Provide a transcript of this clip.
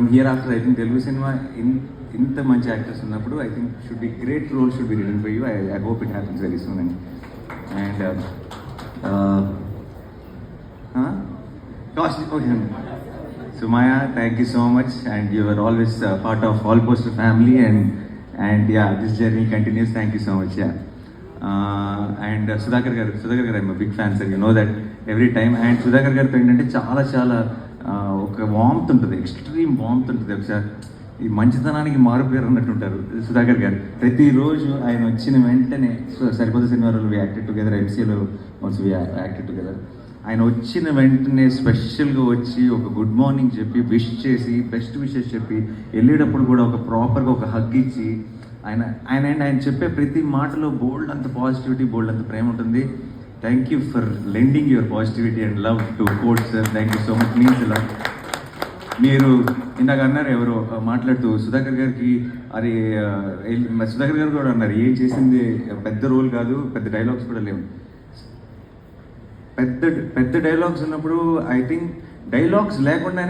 From here after I think Telugu cinema ఇంత మంచి actors ఉన్నప్పుడు I think should be great role should be written for you. I hope it happens very soon and Sumaya, thank you so much, and you are always part of All Poster family, and yeah, this journey continues. Thank you so much. Yeah, and Sudhakar garu, I'm a big fan, sir. You know that every time. And Sudhakar garu ఏంటంటే చాలా ఒక warmth ఉంటుంది, extreme warmth ఉంటుంది. ఒకసారి ఈ మంచితనానికి మారుపేరు అన్నట్టు ఉంటారు సుధాకర్ గారు. ప్రతిరోజు ఆయన వచ్చిన వెంటనే సరిపోతే సినిమాలో యాక్టెడ్ టుగెదర్, ఎంసీలో ఆల్సో యాక్టెడ్ టుగెదర్. ఆయన వచ్చిన వెంటనే స్పెషల్గా వచ్చి ఒక గుడ్ మార్నింగ్ చెప్పి విష్ చేసి బెస్ట్ విషెస్ చెప్పి వెళ్ళేటప్పుడు కూడా ఒక ప్రాపర్గా ఒక హగ్ ఇచ్చి ఆయన చెప్పే ప్రతి మాటలో బోల్డ్ అంత పాజిటివిటీ, బోల్డ్ అంత ప్రేమ ఉంటుంది. Thank you for lending your positivity and love to Kota sir. Thank you so much. Means ఇలా మీరు ఇందాక అన్నారు ఎవరో మాట్లాడుతూ సుధాకర్ గారికి, అది సుధాకర్ గారు కూడా అన్నారు ఏం చేసింది పెద్ద రోల్ కాదు, పెద్ద డైలాగ్స్ కూడా లేవు. పెద్ద డైలాగ్స్ ఉన్నప్పుడు ఐ థింక్ డైలాగ్స్ లేకుండానే